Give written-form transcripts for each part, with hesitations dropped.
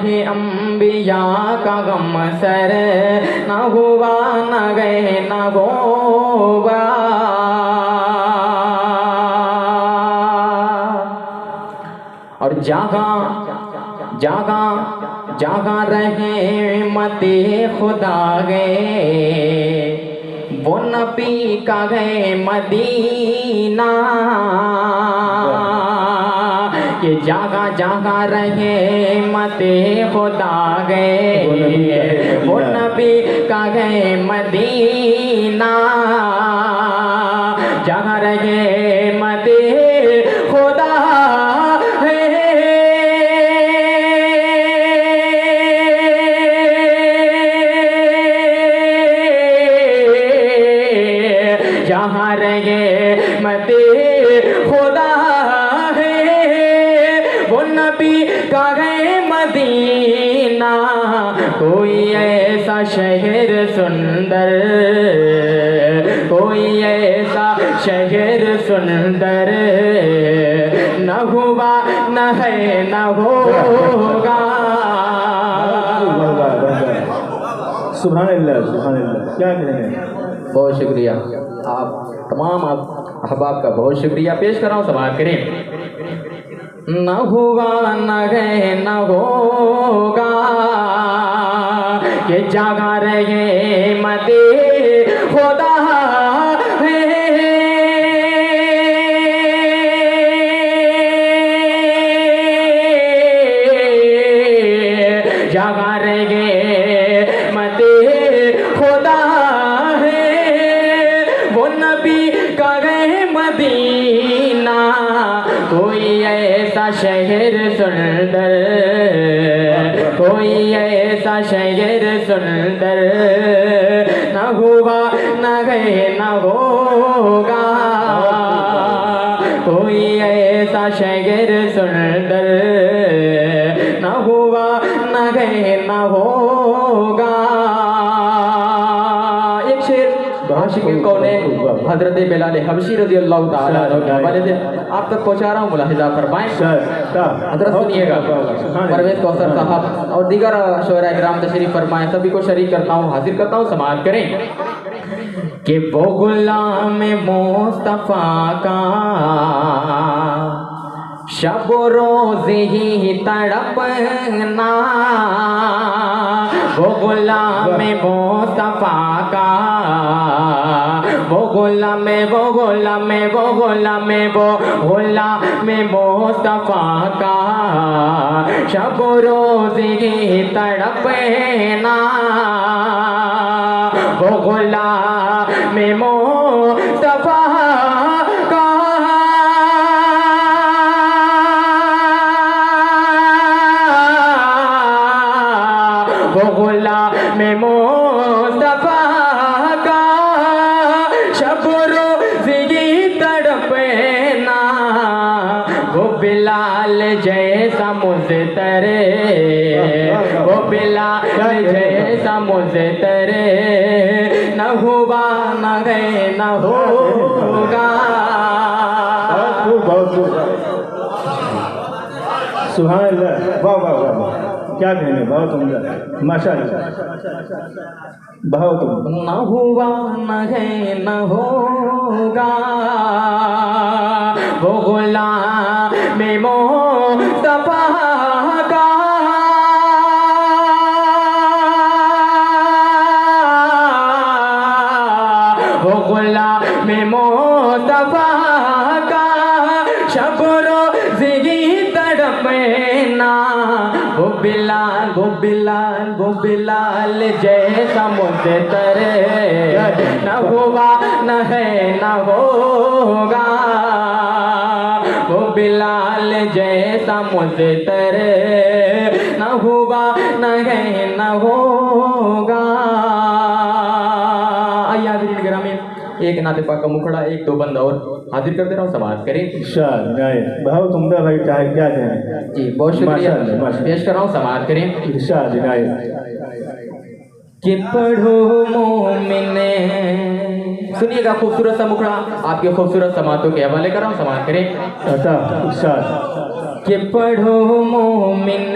یہ انبیاء کا غم سر نہ ہوا نہ گئے نہ ہوگا اور جاگا رحمت خدا گئے وہ نبی کا گئے مدینہ کہ جاگا رحمت خدا گئے وہ نبی کا گئے مدینہ جاگا رحمت خدا جہاں رحمت خدا وہ نبی کا ہے مدینہ کوئی ایسا شہر سندر کوئی ایسا شہر سندر نہ ہوا نہ ہے نہ ہوگا سبحان اللہ کیا کہیں گے. بہت شکریہ آپ تمام احباب کا بہت شکریہ پیش کر رہا ہوں سماعت کریں. نہ ہوا نہ گئے نہ ہوگا کہ جاگا رحمت خدا جاگا رحمت خدا وہ نبی کا گئے مدینہ کوئی ایسا شہر سندر کوئی ایسا شہر سندر نہ ہوا نہ گئے نہ ہوگا کوئی ایسا شہر سندر نہ ہوا نہ گئے نہ ہوگا. ایک شعر عاشق کونین حضرت بلال حبشی رضی اللہ تعالیٰ عنہ سے آپ تک پہنچا رہا ہوں ملاحظہ فرمائیں. حضرت سنیے گا پرویز کوثر صاحب اور دیگر شعراء کرام تشریف فرمائیں. سبھی کو شریک کرتا ہوں حاضر کرتا ہوں سماعت کریں. کہ وہ غلام مصطفیٰ کا شب و روز ہی تڑپنا وہ غلام مصطفیٰ کا وہ غلام مصطفیٰ کا شب و روز ہی تڑپنا وہ غلام مصطفیٰ کا وہ غلام مصطفیٰ کا شب روز ہی تڑپنا وہ بلال جیسا مزتر وہ بلال جیسا مزتر نہ ہوا نہ گئے نہ ہوگا. سبحان اللہ واہ واہ واہ کیا کہنے بہت عمدہ ماشاء اللہ بہت عمدہ. نہ ہوا نہ ہے نہ ہوگا وہ غلام مصطفیٰ کا وہ غلام مصطفیٰ کا شب روز ہی تڑپنا وہ بلال جیسا مزتر نہ ہوا نہ ہے نہ ہوگا وہ بلال جیسا مزتر نہ ہوا نہ ہے نہ ہوگا. آئیے حاضرین گرامی ایک نعت پاک کا مکھڑا ایک دو بند اور حاضر کر دے رہا ہوں سماعت کریں. بہت عمدہ بھائی چاہے کیا کہیں. جی بہت شکریہ پیش کر رہا ہوں سماعت کریں. کہ پڑھو مومن سنیے گا خوبصورت سا مکھڑا آپ کے خوبصورت سماعتوں کے حوالے کر رہا ہوں سماعت کریں. کہ پڑھو مومن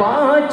5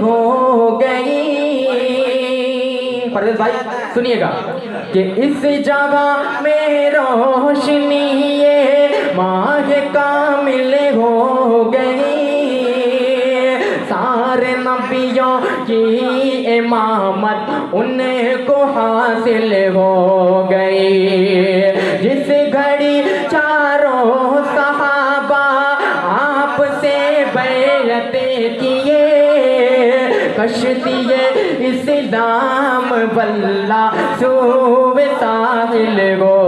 ہو گئی. پرویز بھائی سنیے گا کہ اس جگہ میں روشنی ماہ کامل ہو گئی. سارے نبیوں کی امامت ان کو حاصل ہو گئی. جس گھڑی چاروں صحابہ آپ سے بیعت کیے, کشتی اسلام واللہ سوئے ساحل ہو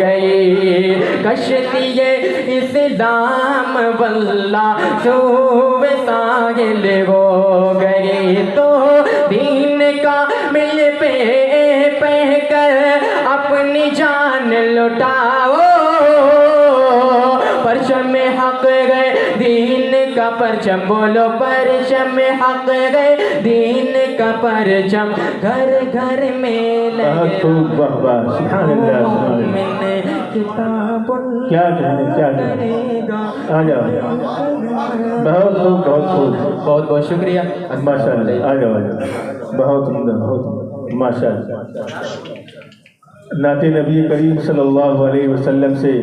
گئی. کشتی اسلام واللہ سوئے ساحل ہو گئی. تو دین کا مل پہ کر اپنی جان لٹاؤ, پرچم حق گئے دین کا پرچم, بولو پرچم حق گئے دین کا پرچم, گھر گھر میں بہت خوب, واہ واہ, سبحان اللہ, سبحان اللہ. کتاب کیا کہنے, کیا کہنے, آ جاؤ, بہت خوب, بہت خوب, بہت بہت شکریہ. ماشاء اللہ, آ جاؤ, آ جاؤ, بہت عمدہ, بہت عمدہ, ماشاء اللہ. نعت نبی کریم صلی اللہ علیہ وسلم سے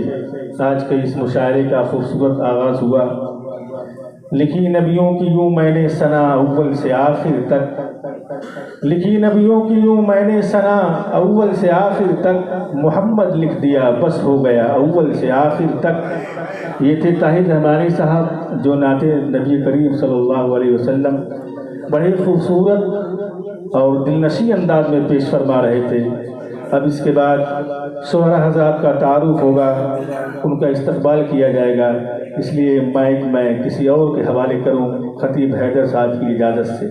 آج کے اس مشاعرے کا خوبصورت آغاز ہوا. لکھی نبیوں کی یوں میں نے ثنا اول سے آخر تک, لکھی نبیوں کی یوں میں نے ثنا اول سے آخر تک, محمد لکھ دیا بس ہو گیا اول سے آخر تک. یہ تھے طاہر رحمانی صاحب جو نعت نبی کریم صلی اللہ علیہ وسلم بڑے خوبصورت اور دلنشین انداز میں پیش فرما رہے تھے. اب اس کے بعد شعراء حضرات کا تعارف ہوگا, ان کا استقبال کیا جائے گا. اس لیے مائک میں کسی اور کے حوالے کروں خطیب حیدر صاحب کی اجازت سے.